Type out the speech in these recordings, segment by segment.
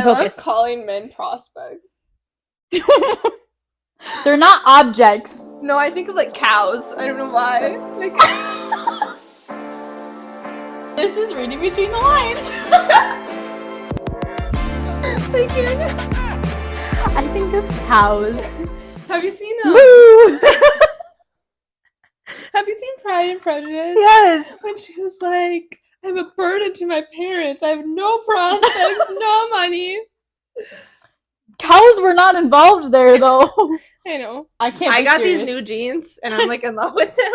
I focus. love calling men prospects. They're not objects. No, I think of like cows. I don't know why. Like This is reading between the lines. Thank you. I think of cows. Have you seen Moo! Have you seen Pride and Prejudice? Yes. When she was like, I'm a burden to my parents. I have no prospects, no money. Cows were not involved there, though. I know. I can't. I got serious. these new jeans, and I'm like in love with them.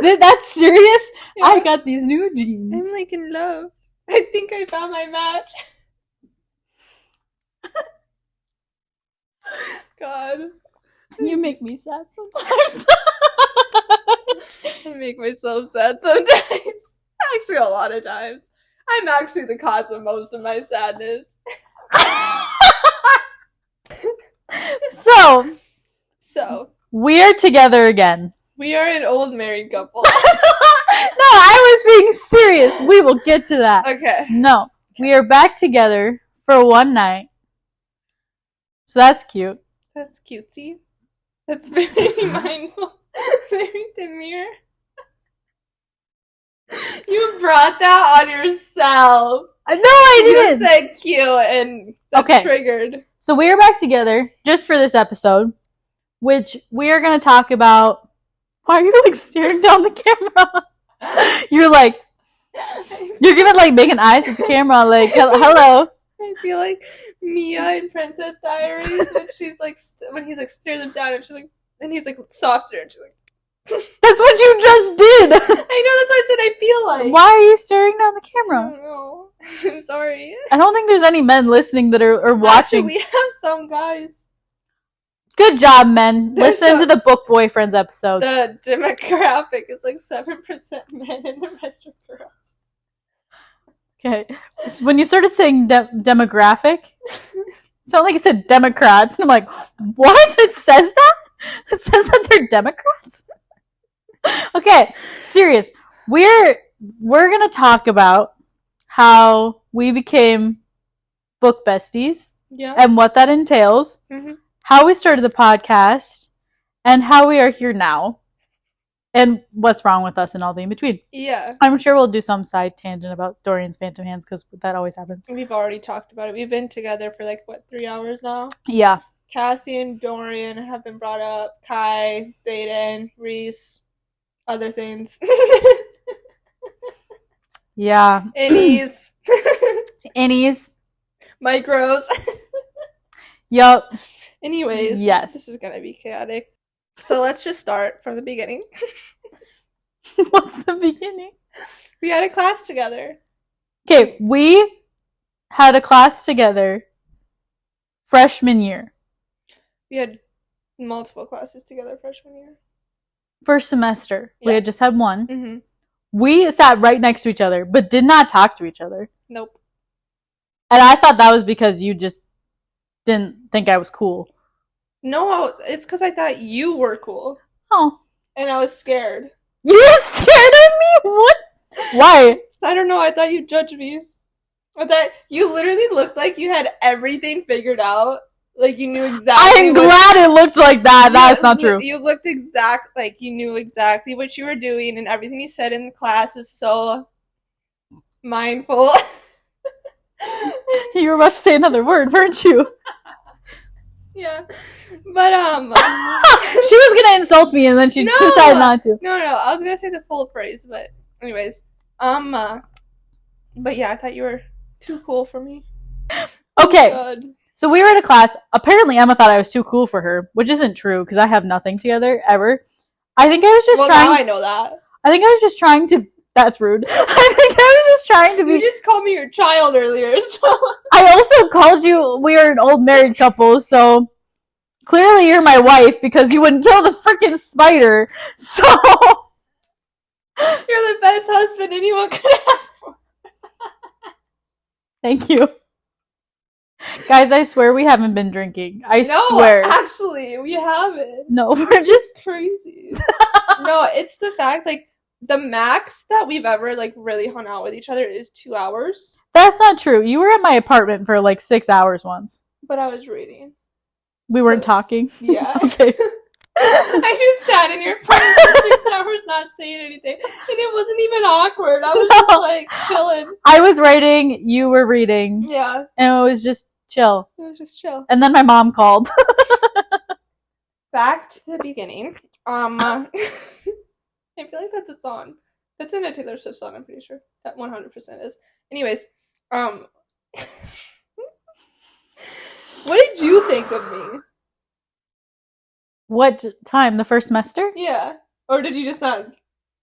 That's serious? Yeah. I got these new jeans. I'm like in love. I think I found my match. God. You make me sad sometimes. I make myself sad sometimes. Actually, a lot of times. I'm actually the cause of most of my sadness. So, we are together again. We are an old married couple. No, I was being serious. We will get to that. Okay. No, we are back together for one night. So that's cute. That's cutesy. That's very mindful. Very demure. You brought that on yourself. No, I You didn't. said cute and that triggered. So we are back together just for this episode, which we are going to talk about. Why are you like staring down the camera? You're giving like making eyes at the camera, like hello. I feel like Mia in Princess Diaries when she's like when he's like stare them down and she's like and he's like softer and she's like. That's what you just did. I know, that's what I said. I feel like. Why are you staring down the I camera? don't know. I'm sorry. I don't think there's any men listening that are watching. Actually, we have some guys. Good job, men. There's Listen to the Book Boyfriends episodes. The demographic is like 7% men and the rest are girls. Okay. When you started saying demographic, it sounded like you said Democrats. And I'm like, what? It says that? It says that they're Democrats? Okay. Serious. We're going to talk about how we became book besties. Yeah. And what that entails. Mm-hmm. How we started the podcast. And how we are here now. And what's wrong with us and all the in-between. Yeah. I'm sure we'll do some side tangent about Dorian's Phantom Hands because that always happens. We've already talked about it. We've been together for 3 hours now? Yeah. Cassie and Dorian have been brought up. Kai, Zayden, Reese, other things. Yeah. Innies. Innies. Micros. Yup. Anyways. Yes. This is going to be chaotic. So let's just start from the beginning. What's the beginning? We had a class together. Okay, we had a class together freshman year. We had multiple classes together freshman year. First semester. Yeah. We had just had one. Mm-hmm. We sat right next to each other, but did not talk to each other. Nope. And I thought that was because you just didn't think I was cool. No, it's because I thought you were cool. Oh. And I was scared. You were scared of me? What? Why? I don't know. I thought you'd judge me. I thought you literally looked like you had everything figured out. Like you knew exactly. I'm glad it looked like that. That's not true. You looked like you knew exactly what you were doing, and everything you said in the class was so mindful. You were about to say another word, weren't you? Yeah. But she was gonna insult me and then she decided not to. No, I was gonna say the full phrase, but anyways. But yeah, I thought you were too cool for me. Okay. Oh, so we were in a class. Apparently Emma thought I was too cool for her, which isn't true because I have nothing together ever. I think I was just trying. Now I know that. I think I was just trying to. That's rude. I think I was just trying to be. You just called me your child earlier, so. I also called you. We are an old married couple, so clearly you're my wife because you wouldn't kill the freaking spider. So you're the best husband anyone could ask for. Thank you. Guys, I swear we haven't been drinking. I swear. Actually, we haven't. No, we're just crazy. No, it's the fact, the max that we've ever, really hung out with each other is 2 hours. That's not true. You were at my apartment for like 6 hours once. But I was reading. We weren't talking? Yeah. Okay. I just sat in your apartment for 6 hours not saying anything. And it wasn't even awkward. I was just like chilling. I was writing, you were reading. Yeah. And it was just chill. It was just chill. And then my mom called. Back to the beginning. I feel like that's a song. That's in a Taylor Swift song, I'm pretty sure. That 100% is. Anyways, what did you think of me? What time? The first semester? Yeah. Or did you just not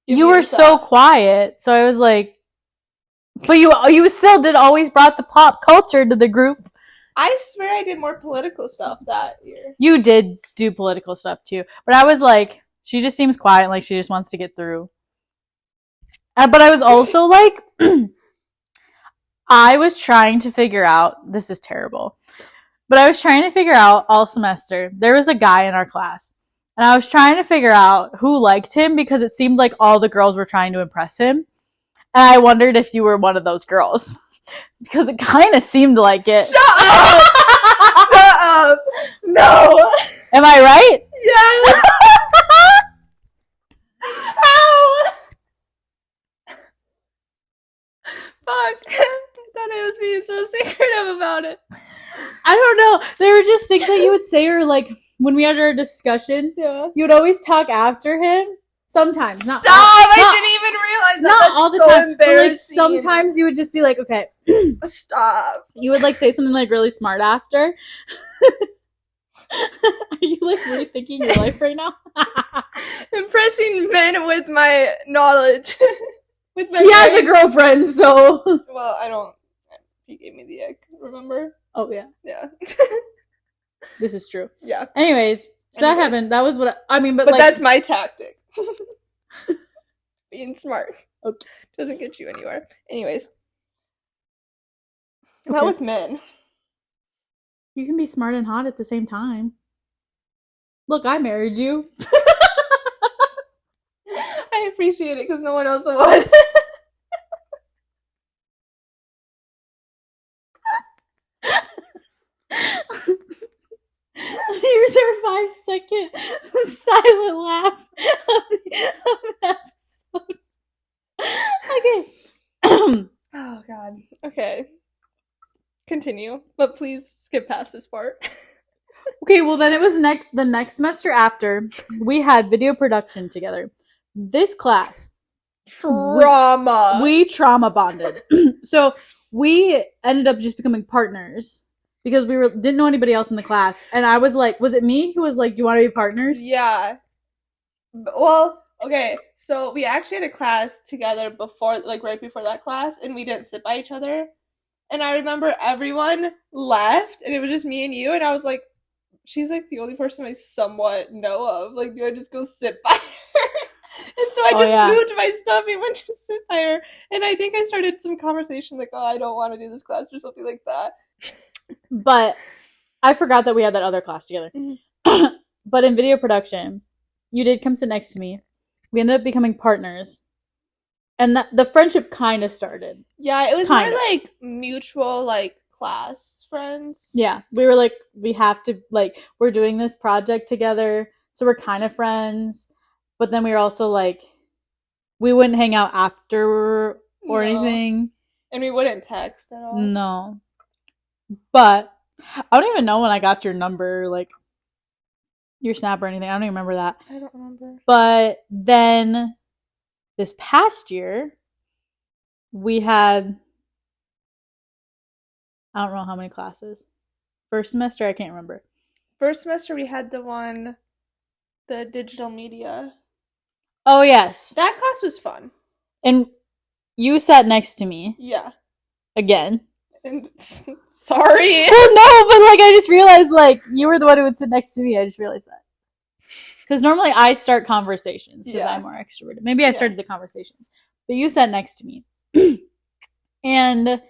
You were so quiet. So I was like, but you still did always brought the pop culture to the group. I swear I did more political stuff that year. You did do political stuff too. But I was like, she just seems quiet, like she just wants to get through. But I was also like, I was trying to figure out, this is terrible, but I was trying to figure out all semester, there was a guy in our class, and I was trying to figure out who liked him because it seemed like all the girls were trying to impress him. And I wondered if you were one of those girls. Because it kind of seemed like it. Shut up! Shut up! No! Am I right? Yes! Ow! Fuck. I thought I was being so secretive about it. I don't know. There were just things that you would say, or like when we had our discussion, yeah, you would always talk after him. Sometimes, not stop! all, I didn't even realize that. Not That's all the so time. But like embarrassing. sometimes you would just be like, okay, stop. You would like say something like really smart after. Are you like rethinking your life right now? Impressing men with my knowledge. With my he has a girlfriend, so. Well, I don't. He gave me the egg. Remember? Oh yeah. Yeah. This is true. Yeah. Anyways, so that happened. That was what I mean, but like, that's my tactic. Being smart. Okay. Doesn't get you anywhere. Anyways. Okay. Not with men. You can be smart and hot at the same time. Look, I married you. I appreciate it because no one else would. Here's our 5-second silent laugh of the episode. Okay. Oh god. Okay. Continue, but please skip past this part. Okay, well then it was the next semester after we had video production together. This class, trauma. We trauma bonded. So we ended up just becoming partners because we didn't know anybody else in the class, and I was like, was it me who was like, do you want to be partners? Yeah. Well, okay, so we actually had a class together before, like right before that class, and we didn't sit by each other. And I remember everyone left, and it was just me and you, and I was like, she's like the only person I somewhat know of. Like, do I just go sit by her? And so I just moved my stuff and went to sit by her. And I think I started some conversation like, oh, I don't want to do this class or something like that. But I forgot that we had that other class together. Mm-hmm. But in video production, you did come sit next to me. We ended up becoming partners. And the friendship kind of started. Yeah, it was more like mutual, like, class friends. Yeah, we were like, we have to, like, we're doing this project together, so we're kind of friends. But then we were also like, we wouldn't hang out after or anything. And we wouldn't text at all. No. But I don't even know when I got your number, like, your Snap or anything. I don't even remember that. I don't remember. But then this past year, we had, I don't know how many classes. First semester, I can't remember. First semester, we had the digital media. Oh, yes. That class was fun. And you sat next to me. Yeah. Again. And sorry. Well, no, but like I just realized like you were the one who would sit next to me. I just realized that. Because normally I start conversations because I'm more extroverted. Maybe I started the conversations. But you sat next to me. And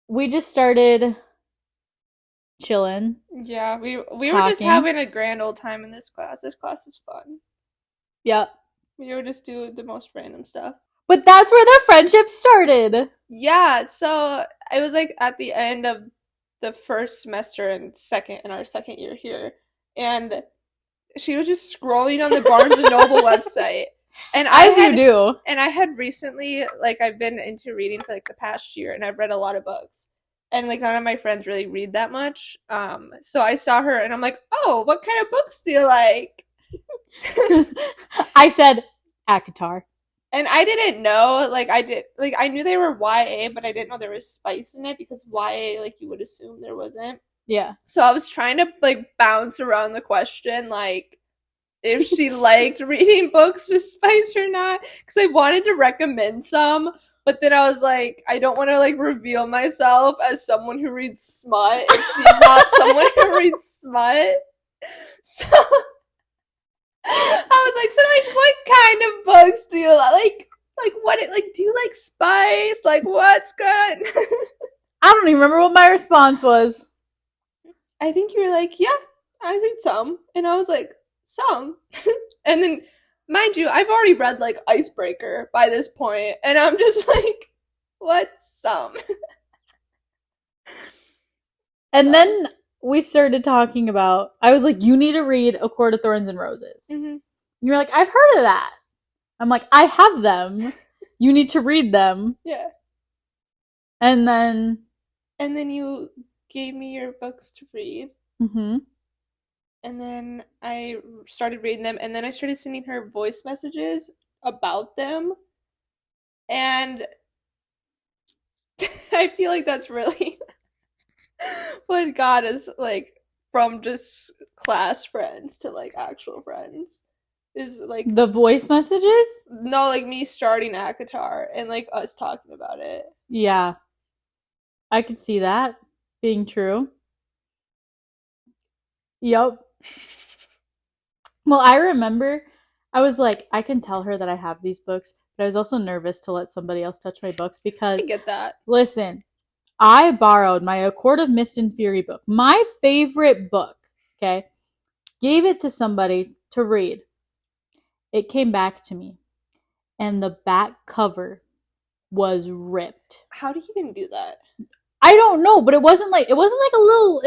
we just started chilling. Yeah, we were just having a grand old time in this class. This class is fun. Yep. We would just do the most random stuff. But that's where their friendship started. Yeah, so I was like at the end of the first semester and second in our second year here, and she was just scrolling on the Barnes and Noble website, and As you do. I had recently like I've been into reading for like the past year, and I've read a lot of books, and like none of my friends really read that much. So I saw her, and I'm like, oh, what kind of books do you like? I said Akatar. And I didn't know, like I did, like I knew they were YA, but I didn't know there was spice in it because YA, like you would assume there wasn't. Yeah. So I was trying to like bounce around the question, like if she liked reading books with spice or not, because I wanted to recommend some, but then I was like, I don't want to like reveal myself as someone who reads smut if she's not someone who reads smut. So I was like, so like, what kind of books do you like? Like what? Like, do you like spice? Like, what's good? I don't even remember what my response was. I think you were like, yeah, I read some, and I was like, some, and then, mind you, I've already read like Icebreaker by this point, and I'm just like, what's some? And then we started talking about, I was like, you need to read A Court of Thorns and Roses. Mm-hmm. And you're like, I've heard of that. I'm like, I have them. You need to read them. Yeah. And then You gave me your books to read. Mm-hmm. And then I started reading them, and then I started sending her voice messages about them. And I feel like that's really what got us like from just class friends to like actual friends. Is like The voice messages? No, like me starting Akatar and like us talking about it. Yeah. I could see that being true. Yep. Well, I remember I was like, I can tell her that I have these books, but I was also nervous to let somebody else touch my books because, I get that. listen, I borrowed my A Court of Mist and Fury book, my favorite book, okay? Gave it to somebody to read. It came back to me, and the back cover was ripped. How do you even do that? I don't know, but it wasn't like a little.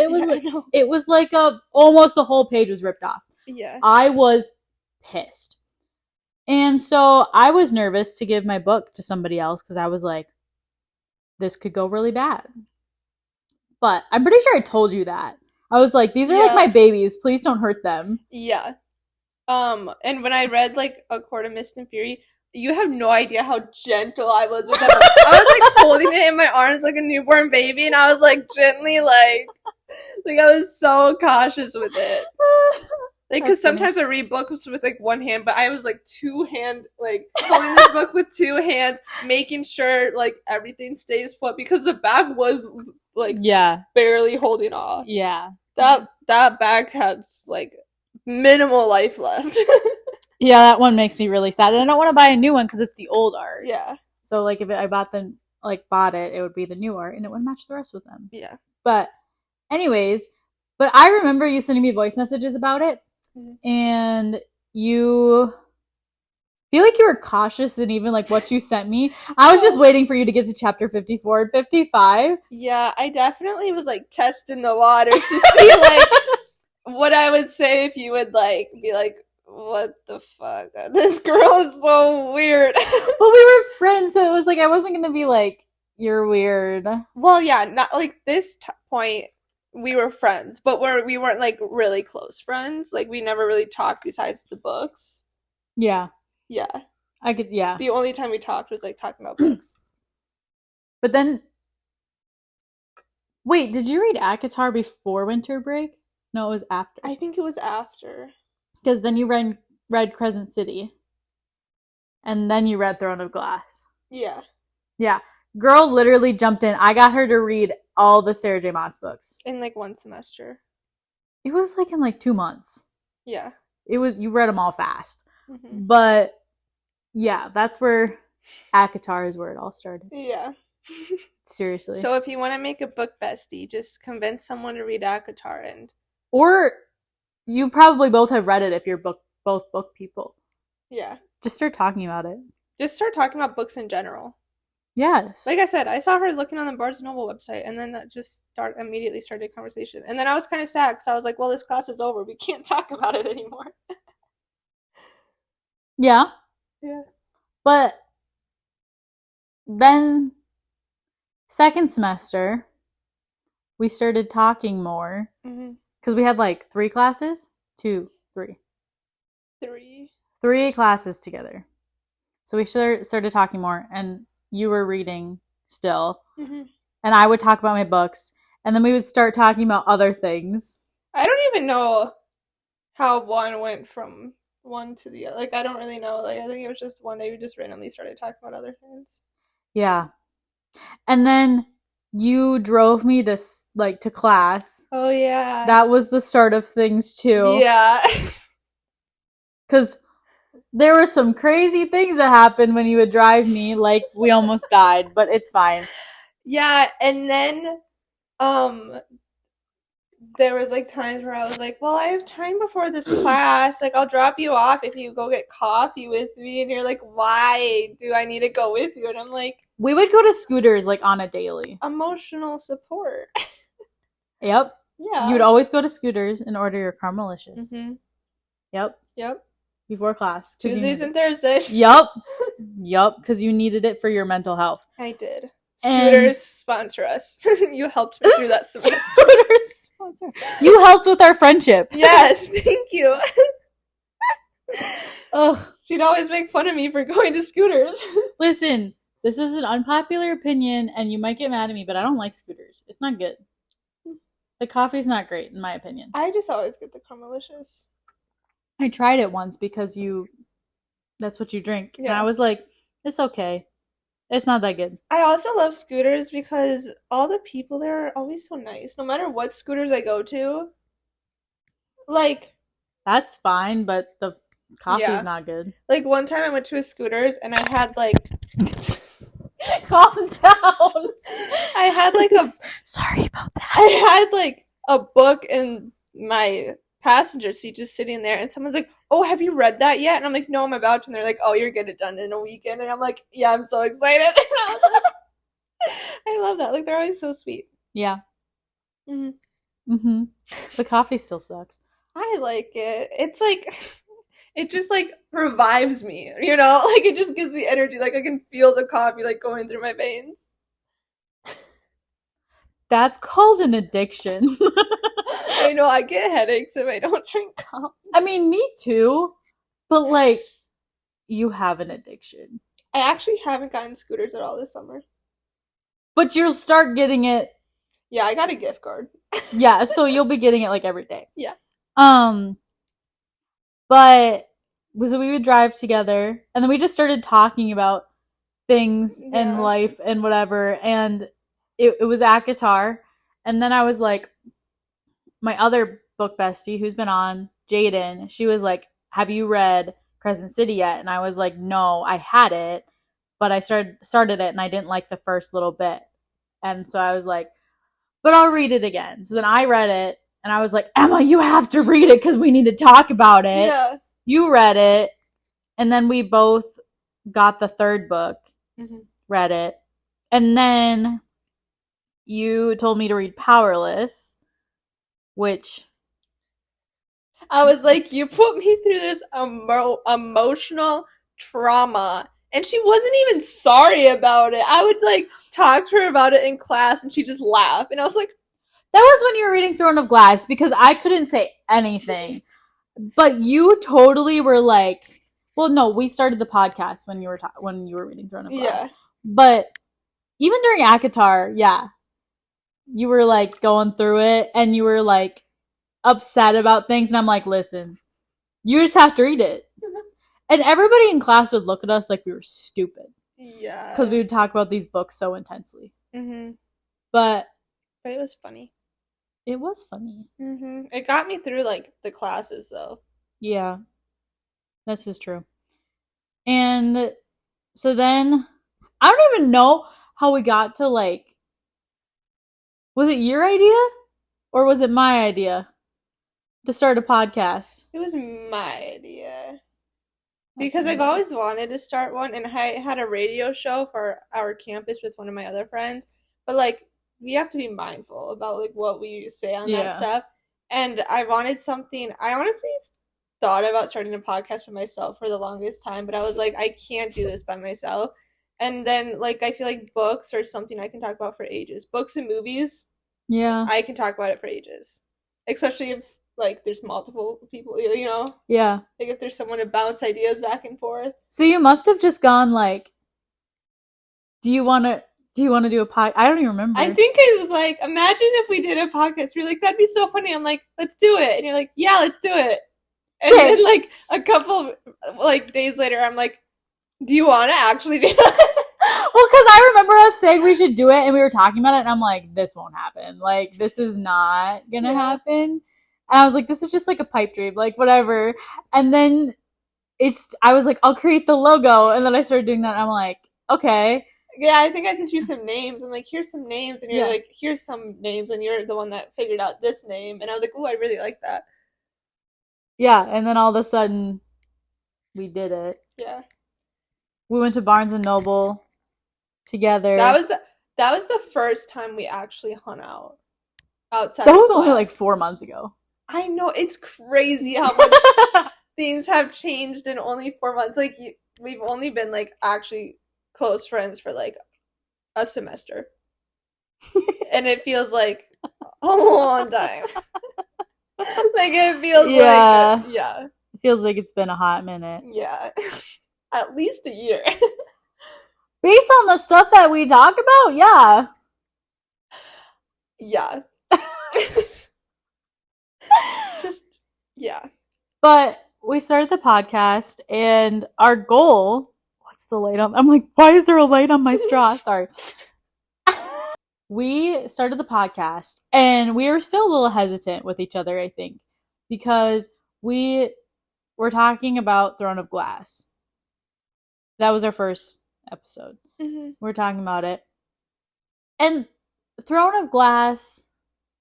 It was like almost the whole page was ripped off. Yeah. I was pissed. And so I was nervous to give my book to somebody else because I was like, this could go really bad. But I'm pretty sure I told you that. I was like, these are like my babies. Please don't hurt them. Yeah. And when I read like A Court of Mist and Fury, you have no idea how gentle I was with that book. I was like holding it in my arms like a newborn baby, and I was like gently like I was so cautious with it. Like, because sometimes I read books with like one hand, but I was like like holding this book with two hands, making sure like everything stays put because the bag was like barely holding off. Yeah, that bag has like minimal life left. Yeah, that one makes me really sad, and I don't want to buy a new one because it's the old art. Yeah. So like if I bought it, it would be the new art, and it would match the rest with them. Yeah. But anyways, I remember you sending me voice messages about it. Mm-hmm. And you feel like you were cautious in even like what you sent me. I was just waiting for you to get to chapter 54 and 55. Yeah, I definitely was like testing the waters to see like what I would say if you would like be like, what the fuck? This girl is so weird. Well, we were friends, so it was like I wasn't gonna be like, you're weird. Well, yeah, not like this point we were friends, but we weren't like really close friends. Like we never really talked besides the books. Yeah. Yeah. I could, yeah. The only time we talked was like talking about books. But then, wait, did you read Akatar before winter break? No, it was after. I think it was after. Because then you read Crescent City. And then you read Throne of Glass. Yeah. Yeah. Girl literally jumped in. I got her to read all the Sarah J. Maas books. In like one semester. It was like in like 2 months. Yeah. You read them all fast. Mm-hmm. But yeah, that's where Akatar is where it all started. Yeah. Seriously. So if you want to make a book bestie, just convince someone to read Akatar or you probably both have read it if you're both book people. Yeah. Just start talking about it. Just start talking about books in general. Yes. Like I said, I saw her looking on the Barnes and Noble website, and then that just immediately started a conversation. And then I was kind of sad because I was like, "Well, this class is over. We can't talk about it anymore." Yeah. Yeah. But then second semester, we started talking more Mm-hmm. because we had like 3 classes, two, three, 3. 3 classes together. So we started talking more, and you were reading still, Mm-hmm. and I would talk about my books, and then we would start talking about other things. I don't even know how one went from one to the other. Like, I don't really know. Like, I think it was just one day we just randomly started talking about other things. Yeah. And then you drove me to class. Oh yeah. That was the start of things too. Yeah. Cuz there were some crazy things that happened when you would drive me, like we almost died, but it's fine. Yeah, and then um there was like times where I was like, "Well, I have time before this class. Like I'll drop you off if you go get coffee with me." And you're like, "Why do I need to go with you?" And I'm like, We would go to Scooters like on a daily. "Emotional support." Yep. Yeah. You'd always go to Scooters and order your caramelicious. Mhm. Yep. Yep. Before class. Tuesdays and Thursdays. Yep. Yep. Because you needed it for your mental health. I did. And Scooters sponsor us. You helped me through that semester. Scooters sponsor. You helped with our friendship. Yes, thank you. Ugh. She'd always make fun of me for going to Scooters. Listen, this is an unpopular opinion, and you might get mad at me, but I don't like Scooters. It's not good. The coffee's not great, in my opinion. I just always get the caramelicious. I tried it once because that's what you drink. Yeah. And I was like, it's okay. It's not that good. I also love Scooters because all the people there are always so nice. No matter what Scooters I go to. Like, that's fine, but the coffee's not good. Like one time I went to a Scooters and I had like calm down. I had like a sorry about that. I had like a book in my passenger seat just sitting there, and someone's like, "Oh, have you read that yet?" And I'm like, "No, I'm about to." And they're like, "Oh, you're getting it done in a weekend." And I'm like, "Yeah, I'm so excited." I love that. Like they're always so sweet. Yeah. The coffee still sucks. I like it. It's like it just like revives me, you know? Like it just gives me energy. Like I can feel the coffee like going through my veins. That's called an addiction. I know, I get headaches if I don't drink coffee. I mean, me too. But like, you have an addiction. I actually haven't gotten Scooters at all this summer. But you'll start getting it. Yeah, I got a gift card. Yeah, so you'll be getting it like every day. Yeah. But so we would drive together, and then we just started talking about things and life and whatever, and it was at guitar, and then I was like, my other book bestie who's been on, Jaden, she was like, have you read Crescent City yet? And I was like, no, I had it, but I started it and I didn't like the first little bit, and so I was like, but I'll read it again. So then I read it, and I was like, Emma, you have to read it because we need to talk about it. Yeah. You read it, and then we both got the third book, read it, and then you told me to read Powerless, which I was like, you put me through this emotional trauma. And she wasn't even sorry about it. I would like talk to her about it in class and she just laughed. And I was like, that was when you were reading Throne of Glass, because I couldn't say anything. But you totally were like, well, no, we started the podcast when you were reading Throne of Glass. Yeah. But even during ACOTAR, yeah, you were like going through it and you were like upset about things. And I'm like, listen, you just have to read it. And everybody in class would look at us like we were stupid. Yeah. Because we would talk about these books so intensely. But it was funny. It was funny. It got me through like the classes though. Yeah. This is true. And so then I don't even know how we got to like, was it your idea or was it my idea to start a podcast? It was my idea. because I've always wanted to start one, and I had a radio show for our campus with one of my other friends. But like, we have to be mindful about like what we say on that stuff. And I wanted something. I honestly thought about starting a podcast for myself for the longest time, but I was like, I can't do this by myself. And then like, I feel like books are something I can talk about for ages. Books and movies, Yeah. I can talk about it for ages, especially if like there's multiple people, you know. Yeah. Like if there's someone to bounce ideas back and forth. So you must have just gone like, do you want to do a podcast? I don't even remember. I think it was like, imagine if we did a podcast. You're like, that'd be so funny. I'm like, let's do it. And you're like, yeah, let's do it. And then like a couple like days later, I'm like, do you want to actually do it? Well, because I remember us saying we should do it, and we were talking about it, and I'm like, this won't happen. Like, this is not gonna happen. And I was like, this is just like a pipe dream, like whatever. And then I was like, I'll create the logo, and then I started doing that, and I'm like, okay. Yeah, I think I sent you some names. I'm like, here's some names, and you're like, here's some names, and you're the one that figured out this name. And I was like, oh, I really like that. Yeah, and then all of a sudden, we did it. Yeah. We went to Barnes and Noble together. That was the first time we actually hung out outside. That was only like 4 months ago. I know, it's crazy how much things have changed in only 4 months. Like we've only been like actually close friends for like a semester, and it feels like a long time. Like it feels like it feels like it's been a hot minute. Yeah. At least a year. Based on the stuff that we talk about, yeah. Yeah. Just, yeah. But we started the podcast, and our goal, what's the light on? I'm like, why is there a light on my straw? Sorry. We started the podcast, and we were still a little hesitant with each other, I think, because we were talking about Throne of Glass. That was our first episode. Mm-hmm. We're talking about it. And Throne of Glass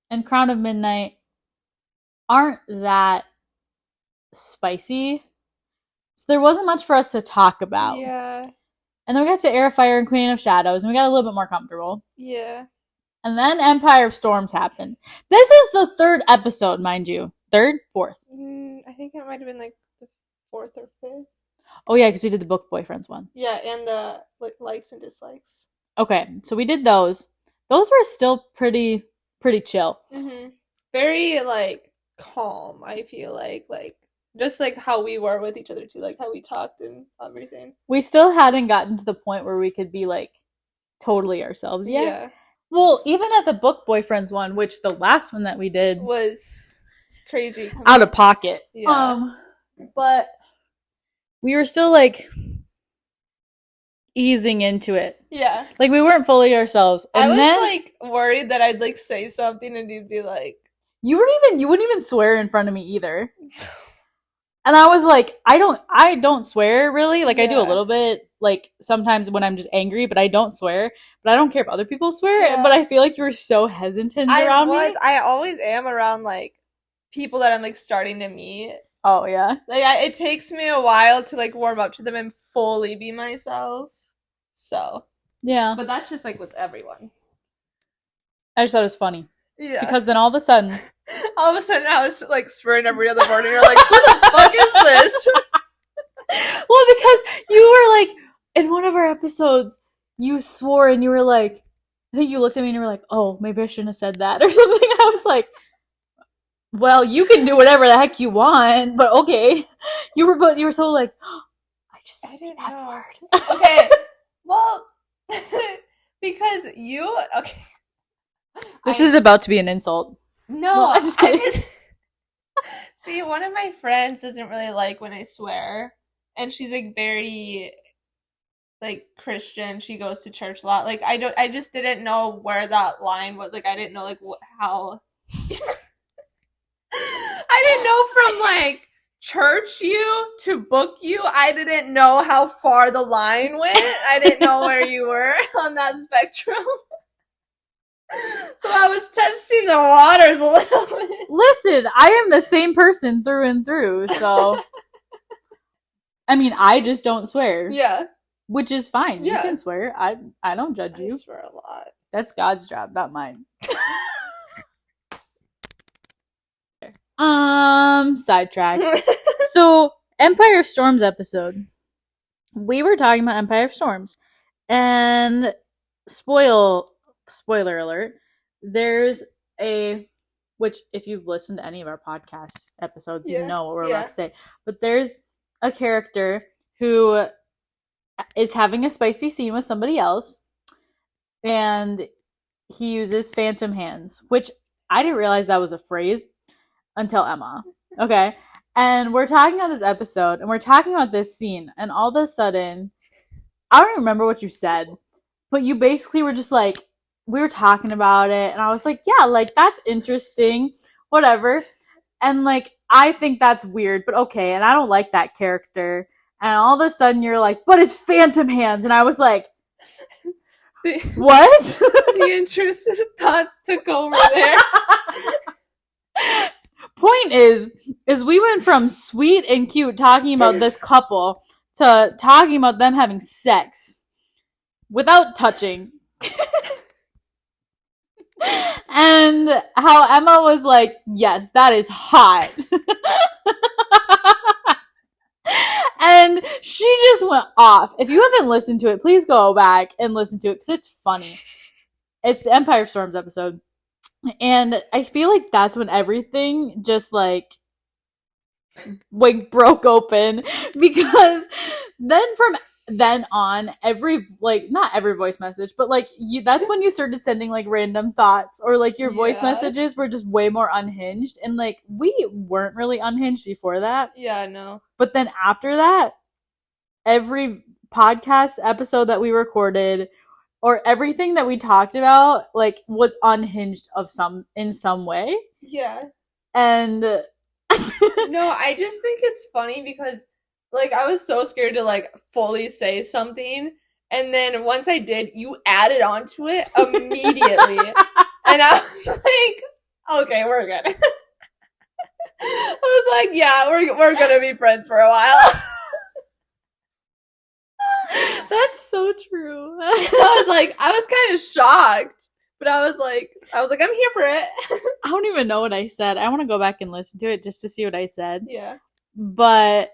and Crown of Midnight aren't that spicy. So there wasn't much for us to talk about. Yeah. And then we got to Heir of Fire and Queen of Shadows, and we got a little bit more comfortable. Yeah. And then Empire of Storms happened. This is the third episode, mind you. Third? Fourth? I think it might have been like the fourth or fifth. Oh yeah, because we did the Book Boyfriends one. Yeah, and the likes and dislikes. Okay, so we did those. Those were still pretty chill. Mm-hmm. Very like calm. I feel like just like how we were with each other too, like how we talked and everything. We still hadn't gotten to the point where we could be like totally ourselves yet. Yeah. Well, even at the Book Boyfriends one, which the last one that we did was crazy, out of pocket. Yeah. But we were still like easing into it. Yeah. Like we weren't fully ourselves. And I was then, like worried that I'd like say something and you'd be like, you wouldn't even swear in front of me either. And I was like, I don't swear really. Like I do a little bit, like sometimes when I'm just angry, but I don't swear. But I don't care if other people swear. Yeah. But I feel like you were so hesitant around me. I always am around like people that I'm like starting to meet. Oh yeah. Like it takes me a while to like warm up to them and fully be myself. So yeah. But that's just like with everyone. I just thought it was funny. Yeah. Because then all of a sudden I was like swearing every other morning. You're like, who the fuck is this? Well, because you were like, in one of our episodes, you swore and you were like, I think you looked at me and you were like, oh, maybe I shouldn't have said that or something. And I was like, well, you can do whatever the heck you want, but okay. You were so like, oh, I just said the F word. Okay. Well, because okay. This is about to be an insult. No, well, I'm just kidding. See, one of my friends doesn't really like when I swear, and she's like very like Christian. She goes to church a lot. Like I just didn't know where that line was. Like I didn't know like how. I didn't know from like church you to book you. I didn't know how far the line went. I didn't know where you were on that spectrum. So I was testing the waters a little bit. Listen, I am the same person through and through, so I mean, I just don't swear. Yeah. Which is fine. Yeah. You can swear. I don't judge you. I swear a lot. That's God's job, not mine. Sidetracked. So, Empire of Storms episode. We were talking about Empire of Storms. And spoiler alert, there's which if you've listened to any of our podcast episodes, you know what we're about to say. But there's a character who is having a spicy scene with somebody else, and he uses phantom hands, which I didn't realize that was a phrase until Emma. Okay. And we're talking about this episode, and we're talking about this scene, and all of a sudden, I don't even remember what you said, but you basically were just like, we were talking about it, and I was like, yeah, like, that's interesting, whatever. And, like, I think that's weird, but okay, and I don't like that character. And all of a sudden, you're like, but his phantom hands, and I was like, what? The intrusive thoughts took over there. Point is we went from sweet and cute talking about this couple to talking about them having sex without touching. And how Emma was like, yes, that is hot. And she just went off. If you haven't listened to it, please go back and listen to it because it's funny. It's the Empire of Storms episode. And I feel like that's when everything just like broke open, because then from then on, every like not every voice message, but like that's when you started sending like random thoughts, or like your voice messages were just way more unhinged, and like we weren't really unhinged before that. Yeah, no. But then after that, every podcast episode that we recorded or everything that we talked about like was unhinged in some way. Yeah. And no, I just think it's funny because like I was so scared to like fully say something, and then once I did, you added onto it immediately. And I was like, okay, we're good. I was like, yeah, we're gonna be friends for a while. That's so true. I was kind of shocked, but I was like, I'm here for it. I don't even know what I said. I want to go back and listen to it just to see what I said. Yeah. But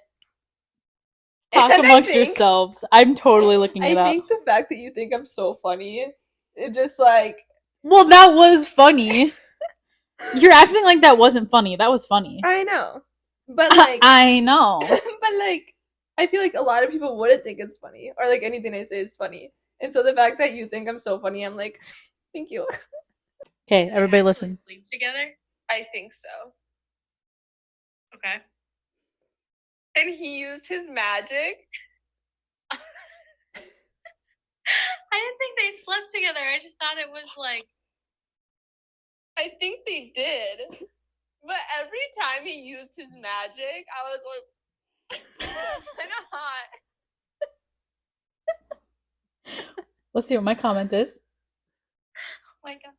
talk amongst yourselves. I'm totally looking it up. I think the fact that you think I'm so funny, it just like... Well, that was funny. You're acting like that wasn't funny. That was funny. I know. But like... I know. But like... I feel like a lot of people wouldn't think it's funny, or like anything I say is funny. And so the fact that you think I'm so funny, I'm like, thank you. Okay, everybody listen. Sleep together? I think so. Okay. And he used his magic. I didn't think they slept together. I just thought it was like... I think they did. But every time he used his magic, I was like... kind of hot. Let's see what my comment is. Oh my god.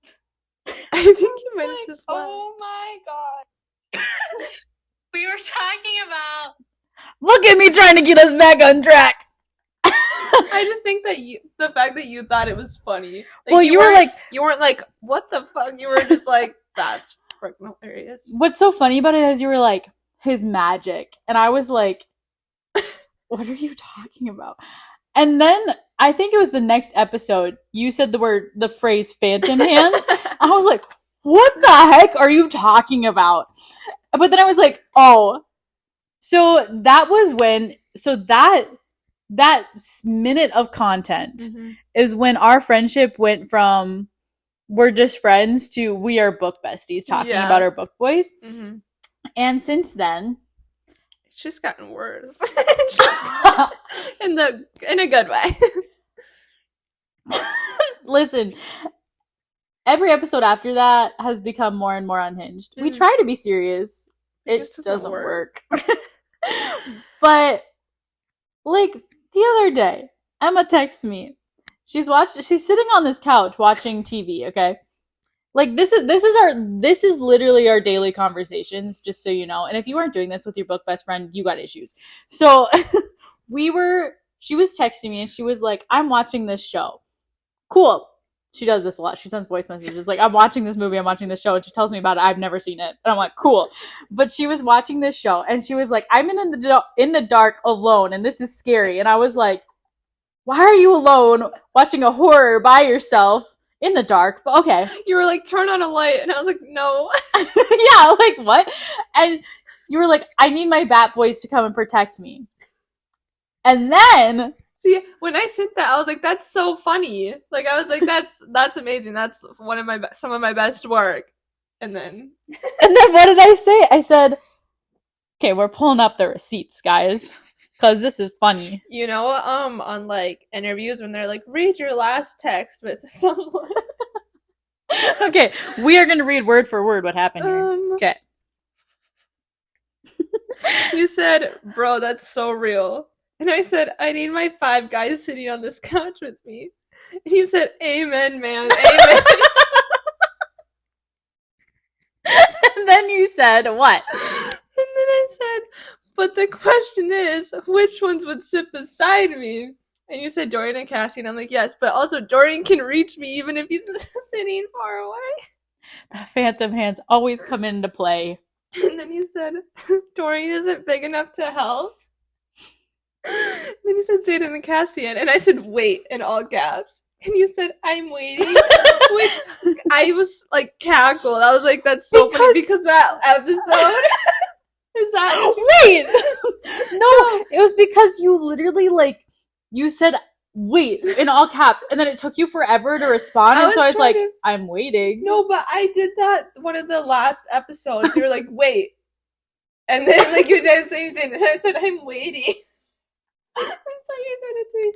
I think you might have just laughed. Oh my god. We were talking about... Look at me trying to get us back on track. I just think that the fact that you thought it was funny. Like, well, you weren't like, what the fuck? You were just like, that's freaking hilarious. What's so funny about it is you were like, his magic. And I was like, what are you talking about? And then I think it was the next episode, you said the phrase phantom hands. I was like, what the heck are you talking about? But then I was like, oh. So that was when, that minute of content is when our friendship went from we're just friends to we are book besties talking about our book boys. Mm-hmm. And since then, it's just gotten worse. in a good way. Listen, every episode after that has become more and more unhinged. We try to be serious. It just doesn't work. But like the other day, Emma texts me. She's sitting on this couch watching TV, okay? Like this is literally our daily conversations, just so you know. And if you aren't doing this with your book best friend, you got issues. So she was texting me and she was like, I'm watching this show. Cool. She does this a lot. She sends voice messages like, I'm watching this movie, I'm watching this show, and she tells me about it. I've never seen it. And I'm like, cool. But she was watching this show and she was like, I'm in the dark alone and this is scary. And I was like, why are you alone watching a horror by yourself in the dark? But okay. You were like, turn on a light, and I was like, no. Yeah, like what? And you were like, I need my bat boys to come and protect me. And then see, when I sent that, I was like, that's so funny. Like, I was like, that's amazing. That's some of my best work. And then what did I say? I said, okay, we're pulling up the receipts, guys, because this is funny. You know, on like interviews when they're like, read your last text with someone. Okay, we are going to read word for word what happened here. Okay. You said, bro, that's so real. And I said, I need my 5 guys sitting on this couch with me. And he said, amen, man, amen. And then you said, what? And then I said, but the question is, which ones would sit beside me? And you said Dorian and Cassie, and I'm like, yes, but also Dorian can reach me even if he's sitting far away. The phantom hands always come into play. And then you said, Dorian isn't big enough to help. And then you said Zayden and Cassian, and I said, wait, in all caps. And you said, I'm waiting. I was like cackled. I was like, that's so funny because that episode is that. Wait! No, it was because you literally you said, wait, in all caps, and then it took you forever to respond, and so I was like, I'm waiting. No, but I did that one of the last episodes. You were like, wait. And then like you didn't say anything, and I said, I'm waiting. And so you did it to me.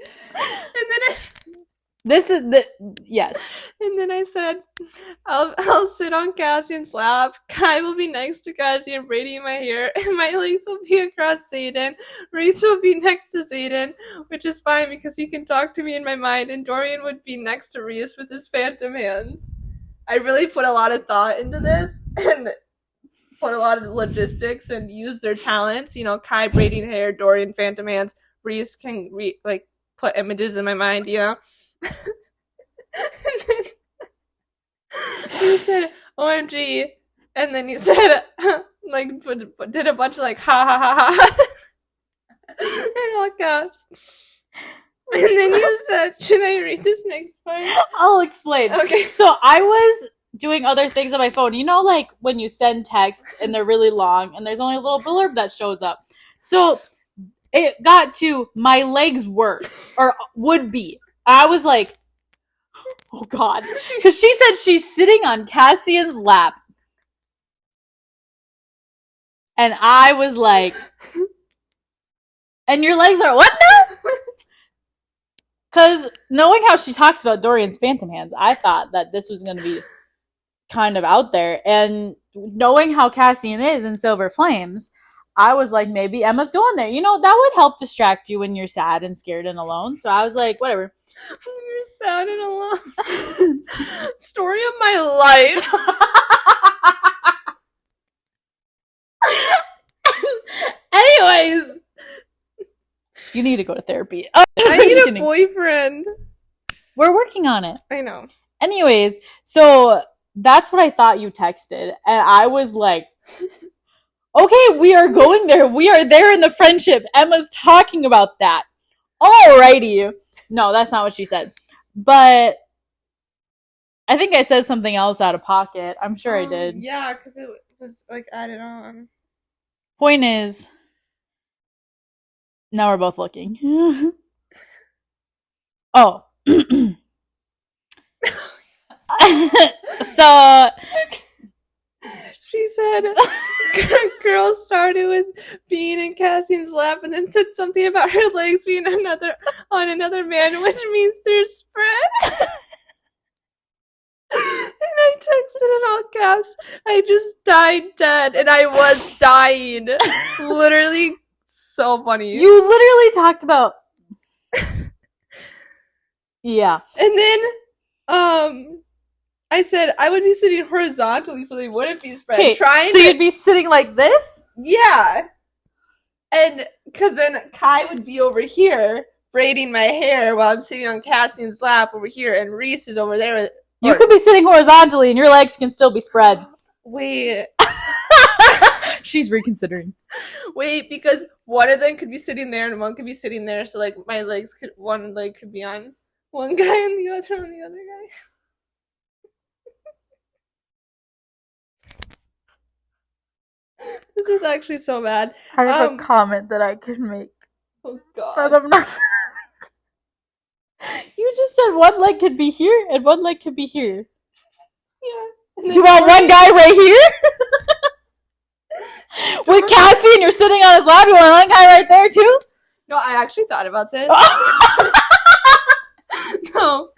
And then yes. And then I said, I'll sit on Cassian's lap. Kai will be next to Cassian, braiding my hair, and my legs will be across Zayden. Reese will be next to Zayden, which is fine because he can talk to me in my mind, and Dorian would be next to Reese with his phantom hands. I really put a lot of thought into this and put a lot of logistics and used their talents. You know, Kai braiding hair, Dorian phantom hands. Reese can put images in my mind, you know. And then you said OMG, and then you said did a bunch of like ha ha ha ha in all caps. And then you said, should I read this next part? I'll explain. Okay. So I was doing other things on my phone. You know, like when you send text and they're really long and there's only a little blurb that shows up. So it got to my legs were or would be. I was like, oh God. Because she said she's sitting on Cassian's lap. And I was like, and your legs are what now? Because knowing how she talks about Dorian's phantom hands, I thought that this was going to be kind of out there. And knowing how Cassian is in Silver Flames, I was like, maybe Emma's going there. You know, that would help distract you when you're sad and scared and alone. So I was like, whatever. You're sad and alone. Story of my life. Anyways, you need to go to therapy. I need a boyfriend. We're working on it. I know. Anyways, so that's what I thought you texted. And I was like, okay, we are going there. We are there in the friendship. Emma's talking about that. Alrighty. No, that's not what she said. But I think I said something else out of pocket. I'm sure I did. Yeah, because it was like added on. Point is, now we're both looking. Oh. So she said girl started with being in Cassian's lap and then said something about her legs being on another man, which means they're spread. And I texted in all caps, I just died dead, and I was dying. Literally so funny. You literally talked about yeah. And then I said I would be sitting horizontally so they wouldn't be spread. Okay, so you'd be sitting like this? Yeah. And because then Kai would be over here braiding my hair while I'm sitting on Cassian's lap over here, and Reese is over there. You could be sitting horizontally and your legs can still be spread. Wait. She's reconsidering. Wait, because one of them could be sitting there and one could be sitting there, so like my legs could, one leg could be on one guy and the other on the other guy. This is actually so bad. I have a comment that I can make. Oh god. But I'm not. You just said one leg could be here and one leg could be here. Yeah. Do you want one guy right here? With Cassie and you're sitting on his lap, you want one guy right there too? No, I actually thought about this. No.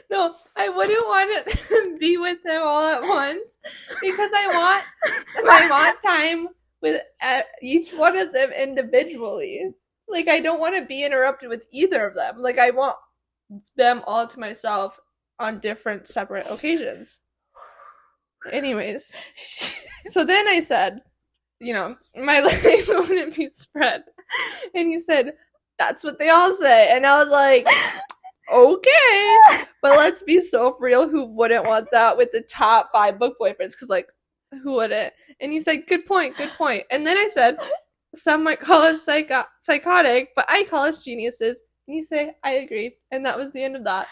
No, I wouldn't want to be with them all at once because I want time with each one of them individually. Like, I don't want to be interrupted with either of them. Like, I want them all to myself on different separate occasions. Anyways, so then I said, you know, my legs wouldn't be spread. And you said, that's what they all say. And I was like, okay. But let's be so real, who wouldn't want that with the top 5 book boyfriends? Because, like, who wouldn't? And you said, good point. And then I said, some might call us psychotic, but I call us geniuses. And you say, I agree. And that was the end of that.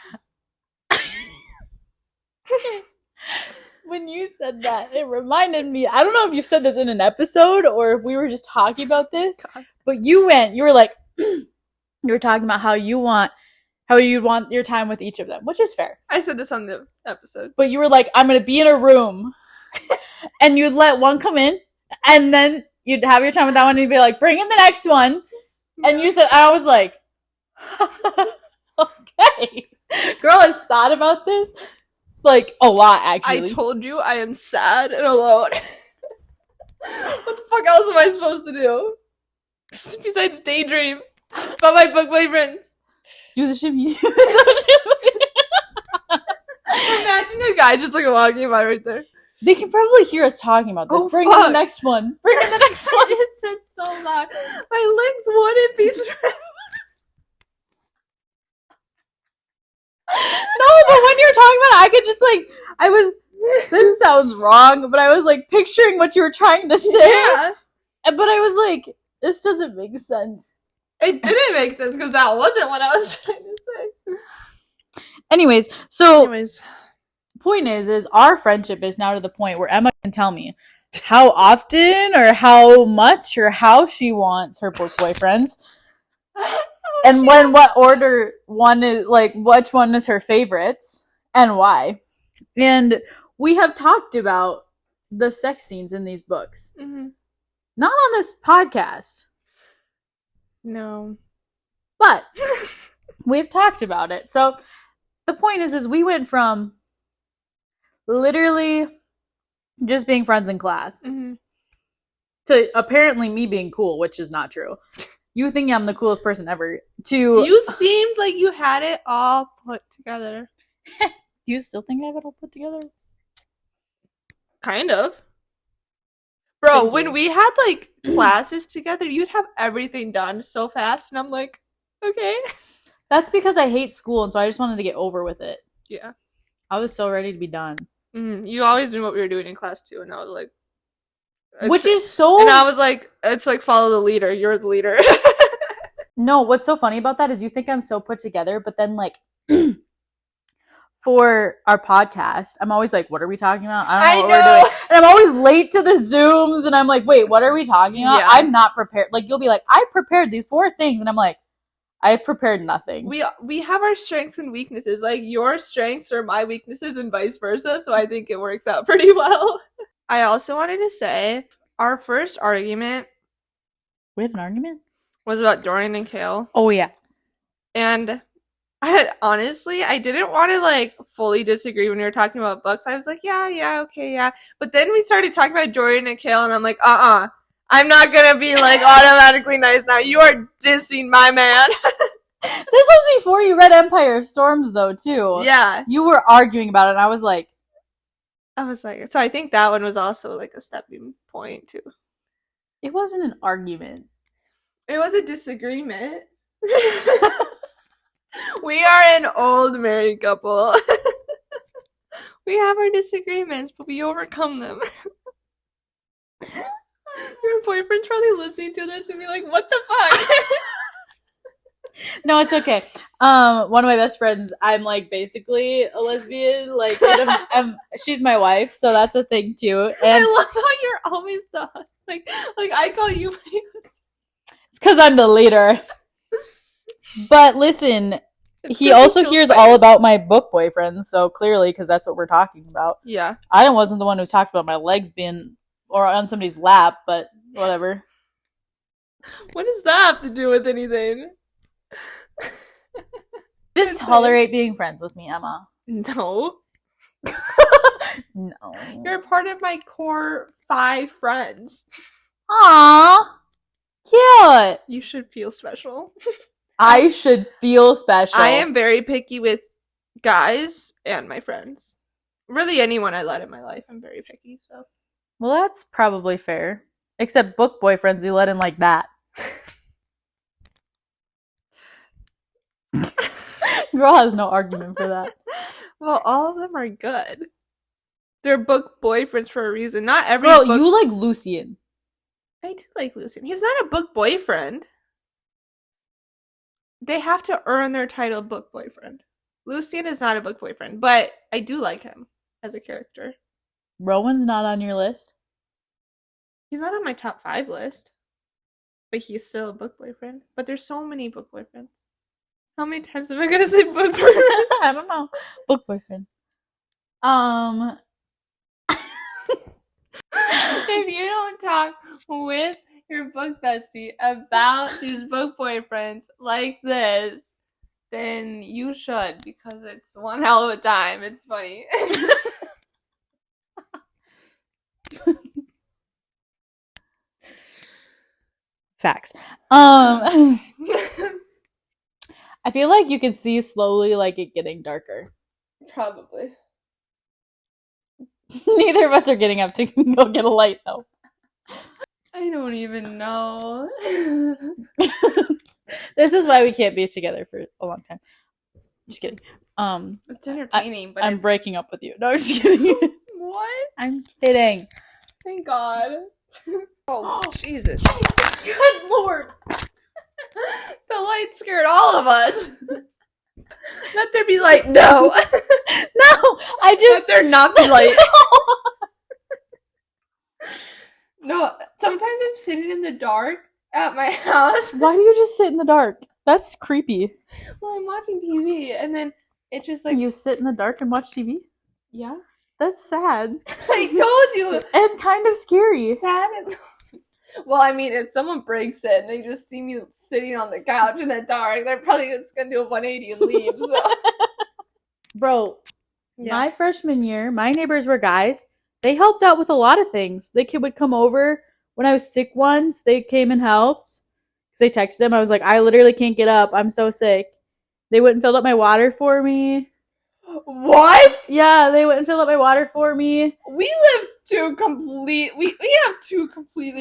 When you said that, it reminded me, I don't know if you said this in an episode or if we were just talking about this, but you were like, you were talking about how you'd want your time with each of them, which is fair. I said this on the episode. But you were like, I'm going to be in a room, and you'd let one come in, and then you'd have your time with that one, and you'd be like, bring in the next one. And you said, I was like, okay. Girl has thought about this, like, a lot, actually. I told you I am sad and alone. What the fuck else am I supposed to do? Besides daydream about my book boyfriends. Do the shimmy. Imagine a guy just like walking by right there. They can probably hear us talking about this. Bring in the next one. Bring in the next one. It said so loud. My legs wouldn't be straight. No, but when you're talking about it, I could just like, this sounds wrong, but I was like picturing what you were trying to say. Yeah. But I was like, this doesn't make sense. It didn't make sense because that wasn't what I was trying to say. Anyways, point is our friendship is now to the point where Emma can tell me how often or how much or how she wants her book boyfriends. And what order one is, like, which one is her favorites and why. And we have talked about the sex scenes in these books. Mm-hmm. Not on this podcast. No. But we've talked about it. So the point is we went from literally just being friends in class to apparently me being cool, which is not true. You think I'm the coolest person ever. You seemed like you had it all put together. Do you still think I have it all put together? Kind of. Bro, when we had like classes together, you'd have everything done so fast, and I'm like, okay. That's because I hate school, and so I just wanted to get over with it. Yeah. I was so ready to be done. You always knew what we were doing in class too, and I was like, which is so. And I was like, it's like follow the leader. You're the leader. No, what's so funny about that is you think I'm so put together, but then like for our podcast, I'm always like, what are we talking about? I don't know what we're doing. And I'm always late to the Zooms, and I'm like, wait, what are we talking about? Yeah. I'm not prepared. Like, you'll be like, I prepared these 4 things, and I'm like, I've prepared nothing. We have our strengths and weaknesses. Like, your strengths are my weaknesses and vice versa, so I think it works out pretty well. I also wanted to say, our first argument... We had an argument? Was about Dorian and Kale. Oh, yeah. And honestly, I didn't want to, like, fully disagree when we were talking about books. I was like, yeah, okay, yeah. But then we started talking about Dorian and Kale, and I'm like, I'm not gonna be, like, automatically nice now. You are dissing my man. This was before you read Empire of Storms, though, too. Yeah. You were arguing about it, and I was like, So I think that one was also like a stepping point too. it wasn't an argument. It was a disagreement. We are an old married couple. We have our disagreements, but we overcome them. Your boyfriend's probably listening to this and be like, what the fuck? No, it's okay. One of my best friends, I'm like basically a lesbian. Like, she's my wife, so that's a thing too. And I love how you're always the like I call you my husband. It's because I'm the leader. But listen, he also hears all about my book boyfriends, so clearly, because that's what we're talking about. Yeah. I wasn't the one who talked about my legs being or on somebody's lap, but whatever. What does that have to do with anything? Just tolerate being friends with me, Emma. No. No. You're part of my core 5 friends. Aww. Cute. You should feel special. I should feel special. I am very picky with guys and my friends. Really, anyone I let in my life, I'm very picky, so. Well, that's probably fair. Except book boyfriends you let in like that. Girl has no argument for that. Well, all of them are good. They're book boyfriends for a reason. Not every Girl, book... you like Lucian. I do like Lucian. He's not a book boyfriend. They have to earn their title book boyfriend. Lucian is not a book boyfriend, but I do like him as a character. Rowan's not on your list? He's not on my top 5 list. But he's still a book boyfriend. But there's so many book boyfriends. How many times am I gonna say book boyfriend? I don't know. Book boyfriend. If you don't talk with your book bestie about these book boyfriends like this, then you should, because it's one hell of a time. It's funny. Facts. I feel like you can see slowly like it getting darker. Probably. Neither of us are getting up to go get a light though. I don't even know. This is why we can't be together for a long time. Just kidding. It's entertaining, but I'm breaking up with you. No, I'm just kidding. What? I'm kidding. Thank God. Oh, Jesus. Good Lord. The light scared all of us. Let there be light. No. No, I just... Let there not be light. No, sometimes I'm sitting in the dark at my house. Why do you just sit in the dark? That's creepy. Well, I'm watching TV, and then it's just like... You sit in the dark and watch TV? Yeah. That's sad. I told you. And kind of scary. Sad and... Well, I mean, if someone breaks it and they just see me sitting on the couch in the dark, they're probably just gonna do a 180 and leave, so... Bro, Yeah. my freshman year, my neighbors were guys. They helped out with a lot of things. They would come over. When I was sick once, they came and helped. Because I texted them. I was like, I literally can't get up. I'm so sick. They went and filled up my water for me. What? Yeah, they went and filled up my water for me. We have two completely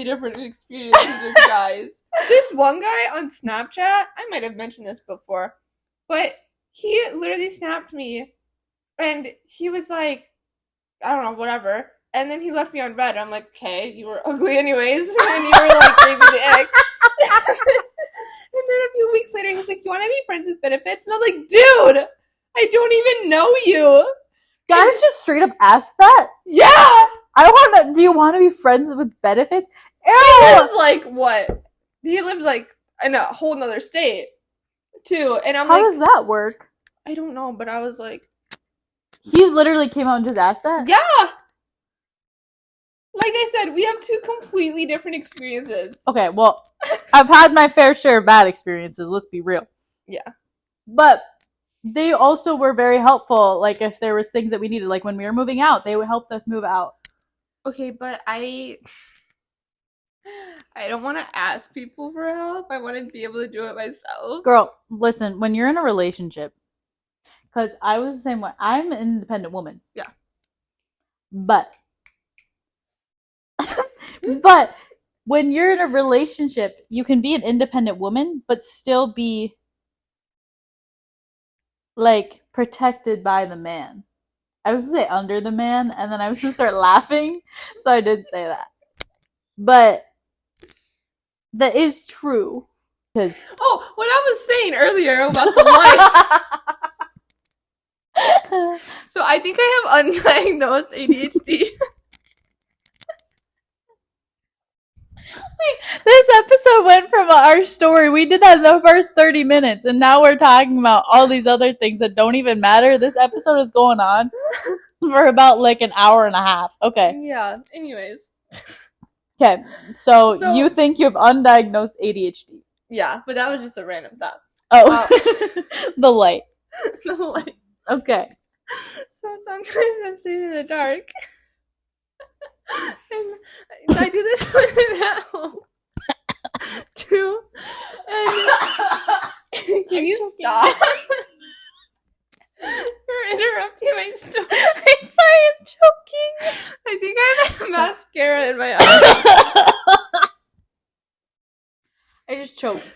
different experiences with guys. This one guy on Snapchat, I might have mentioned this before, but he literally snapped me, and he was like, I don't know, whatever. And then he left me on red. I'm like, okay, you were ugly anyways. And you were like, gave me the egg. And then a few weeks later, he's like, you want to be friends with benefits? And I'm like, dude, I don't even know you. Guys just straight up ask that? Yeah. Do you want to be friends with benefits? He lives like, what? He lives like in a whole nother state, too. And I'm How like, does that work? I don't know, but I was like, He literally came out and just asked that? yeah. Like I said, we have two completely different experiences. Okay, well, I've had my fair share of bad experiences, let's be real. Yeah. But they also were very helpful, like if there was things that we needed, like when we were moving out, they would help us move out. Okay, but I I don't want to ask people for help. I want to be able to do it myself. Girl, listen, when you're in a relationship, because I was the same way. I'm an independent woman. Yeah. But but when you're in a relationship, you can be an independent woman, but still be like protected by the man. I was gonna say under the man, and then I was gonna start laughing, so I did say that. But that is true. Because Oh, what I was saying earlier about the light. So I think I have undiagnosed ADHD. this episode went from our story. We did that in the first 30 minutes, and now we're talking about all these other things that don't even matter. This episode is going on for about like an hour and a half. Okay. Yeah. Anyways. Okay. So you think you have undiagnosed ADHD? Yeah, but that was just a random thought. Oh, the light. The light. Okay. So sometimes I'm sitting in the dark. And I do this when I'm at home. Too. And can you stop? You're interrupting my story. I'm sorry, I'm choking. I think I have mascara in my eye. I just choked.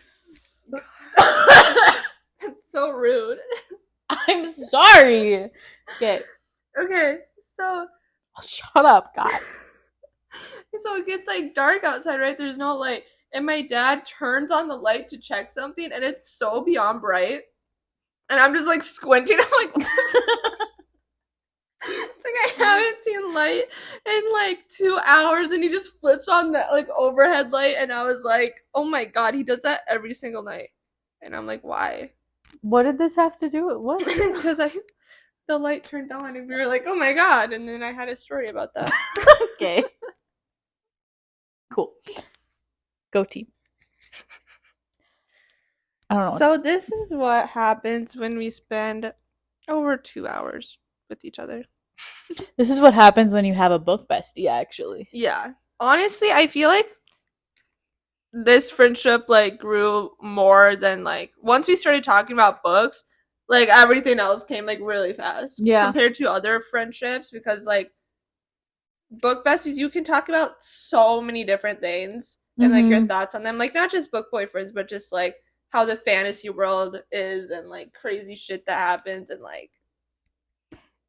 It's so rude. I'm sorry. Okay. Okay, so Oh, shut up, God. so it gets like dark outside, right? There's no light. And my dad turns on the light to check something, and it's so beyond bright. And I'm just like squinting. I'm like, what the it's like I haven't seen light in like 2 hours, and he just flips on that like overhead light, and I was like, oh my god, he does that every single night. And I'm like, why? What did this have to do with what? Because the light turned on, and we were like, oh my god. And then I had a story about that. Okay. Cool. Go team. I don't know. So this is what happens when we spend over 2 hours with each other. This is what happens when you have a book bestie, actually. Yeah. Honestly, I feel like this friendship like grew more than like once we started talking about books, like everything else came like really fast. Yeah. Compared to other friendships, because like book besties, you can talk about so many different things and like your thoughts on them. Like not just book boyfriends, but just like how the fantasy world is and like crazy shit that happens and like.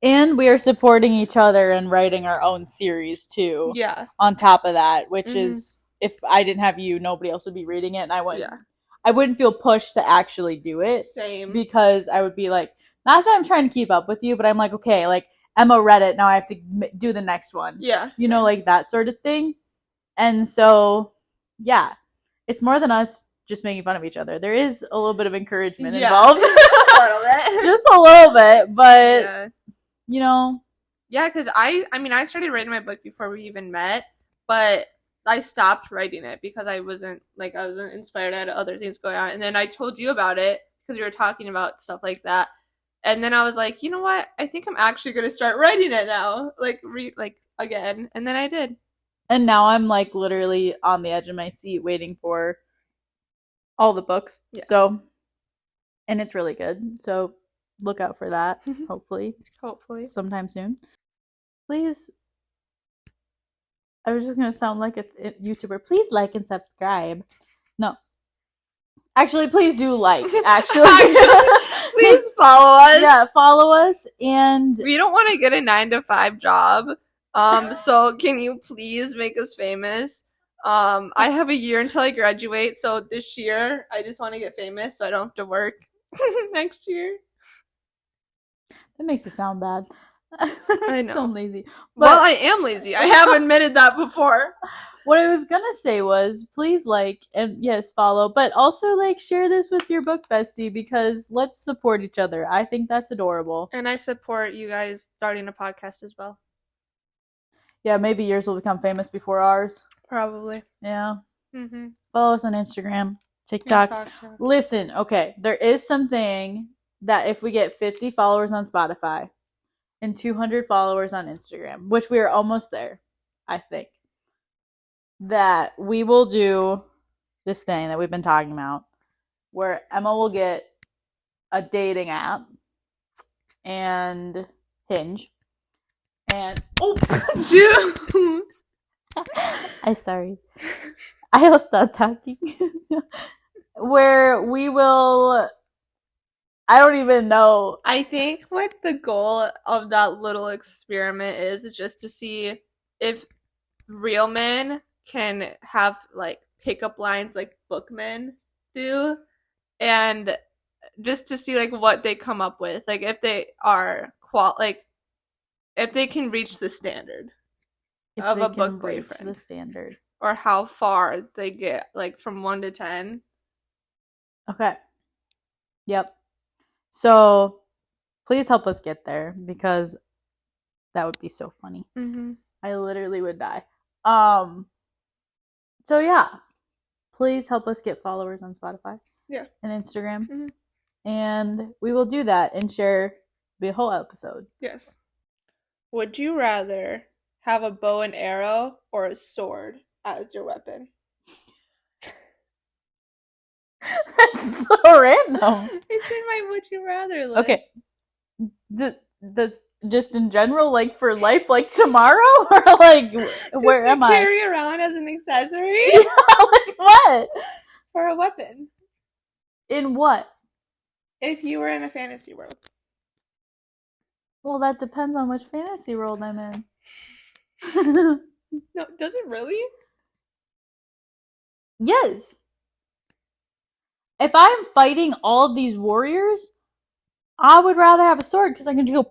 And we are supporting each other and writing our own series too. Yeah. On top of that, which is if I didn't have you, nobody else would be reading it, and I wouldn't feel pushed to actually do it. Same. Because I would be like, not that I'm trying to keep up with you, but I'm like, okay, like Emma read it, now I have to do the next one. Yeah. You know, like that sort of thing. And so, yeah, it's more than us just making fun of each other. There is a little bit of encouragement involved. A little bit. Just a little bit, but you know. Yeah, because I mean, I started writing my book before we even met, but I stopped writing it because I wasn't inspired. I had other things going on. And then I told you about it because we were talking about stuff like that. And then I was like, you know what? I think I'm actually going to start writing it now. Like, again. And then I did. And now I'm like literally on the edge of my seat waiting for all the books. Yeah. So, and it's really good. So look out for that. Hopefully sometime soon. Please, I was just gonna sound like a YouTuber. Please like and subscribe. No, actually, please do like. Actually, please follow us. Yeah, follow us. And we don't want to get a 9-to-5 job. So can you please make us famous? I have a year until I graduate, so this year I just want to get famous so I don't have to work next year. That makes it sound bad. I know. So lazy. But, well, I am lazy. I have admitted that before. What I was gonna say was, please like and yes, follow, but also like share this with your book bestie because let's support each other. I think that's adorable. And I support you guys starting a podcast as well. Yeah, maybe yours will become famous before ours. Probably. Yeah. Follow us on Instagram, TikTok. Listen, okay, there is something that if we get 50 followers on Spotify and 200 followers on Instagram, which we are almost there, I think. that we will do this thing that we've been talking about, where Emma will get a dating app and Hinge, and Dude. I'm sorry, I'll stop talking. Where we will, I don't even know. I think what the goal of that little experiment is just to see if real men can have like pickup lines like bookmen do, and just to see like what they come up with, like if they are like if they can reach the standard If of they a can book reach boyfriend, the standard. or how far they get, like from 1 to 10. Okay. Yep. So please help us get there, because that would be so funny. Mm-hmm. I literally would die. So yeah, please help us get followers on Spotify, Yeah, and Instagram, mm-hmm. and we will do that and share the whole episode. Yes. Would you rather have a bow and arrow or a sword as your weapon? That's so random. It's in my would you rather list. Okay. That's just in general, like for life, like tomorrow, or like where am I? Carry around as an accessory? Yeah, like what? For a weapon. In what? If you were in a fantasy world. Well, that depends on which fantasy world I'm in. No, does it really? Yes. If I'm fighting all of these warriors, I would rather have a sword because I can just go.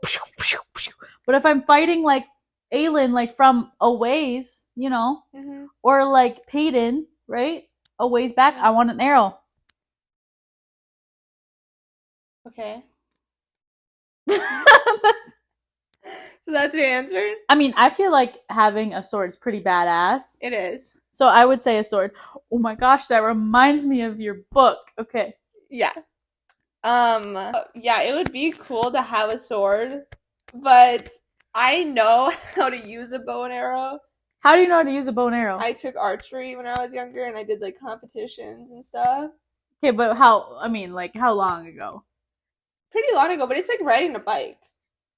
But if I'm fighting like Aelin, like from a ways, Mm-hmm. or like Peyton, right, a ways back, I want an arrow. Okay. So that's your answer? I mean, I feel like having a sword is pretty badass. It is. So I would say a sword. Oh my gosh, that reminds me of your book. Okay. Yeah. Yeah, it would be cool to have a sword, but I know how to use a bow and arrow. How do you know how to use a bow and arrow? I took archery when I was younger, and I did like competitions and stuff. Okay, but how long ago? Pretty long ago, but it's like riding a bike.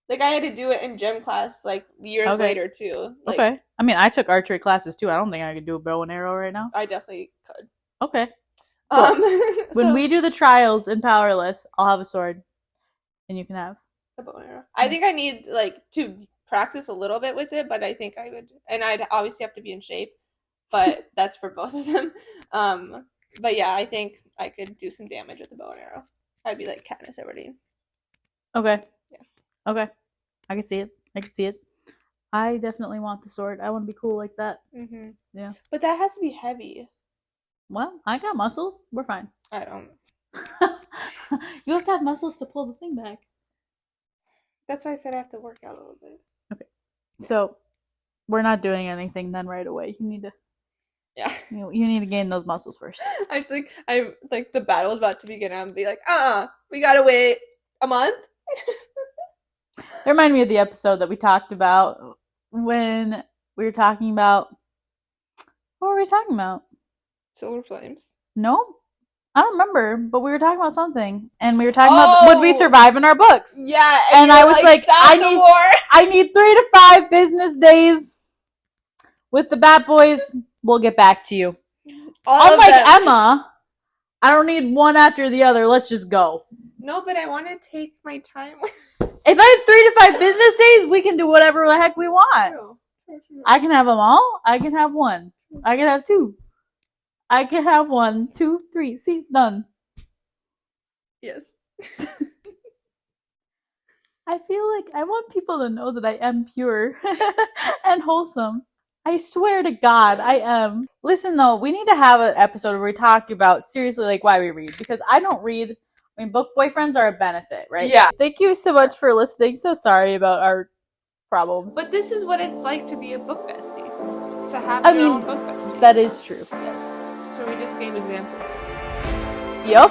Like I had to do it in gym class like years later too. Like, okay. I mean, I took archery classes too. I don't think I could do a bow and arrow right now. I definitely could. Okay. Cool. When we do the trials in Powerless, I'll have a sword, and you can have a bow and arrow. I think I need like to practice a little bit with it, but I think I would, and I'd obviously have to be in shape. But that's for both of them. But yeah, I think I could do some damage with the bow and arrow. I'd be like Katniss Everdeen. Okay. Yeah. Okay. I can see it. I definitely want the sword. I want to be cool like that. Mm-hmm. Yeah. But that has to be heavy. Well, I got muscles. We're fine. I don't. You have to have muscles to pull the thing back. That's why I said I have to work out a little bit. Okay. So, we're not doing anything then right away. You need to. Yeah. You need to gain those muscles first. It's like the battle's about to begin. I'm be like, we gotta wait a month. It reminded me of the episode that we talked about when we were talking about. What were we talking about? Silver Flames. No, I don't remember, but we were talking about something, and we were talking about would we survive in our books? Yeah, and I was like I need 3 to 5 business days with the Bat Boys. We'll get back to you. Unlike Emma, I don't need one after the other. Let's just go. No, but I want to take my time. If I have 3 to 5 business days, we can do whatever the heck we want. True. I can have them all. I can have one. I can have 2. I can have 1, 2, 3. See, done. Yes. I feel like I want people to know that I am pure and wholesome. I swear to God, I am. Listen, though, we need to have an episode where we talk about seriously like why we read, because I don't read. I mean, book boyfriends are a benefit, right? Yeah. Thank you so much for listening. So sorry about our problems. But this is what it's like to be a book bestie. To have your own book bestie. That is true. Yes. So we just gave examples. Yep.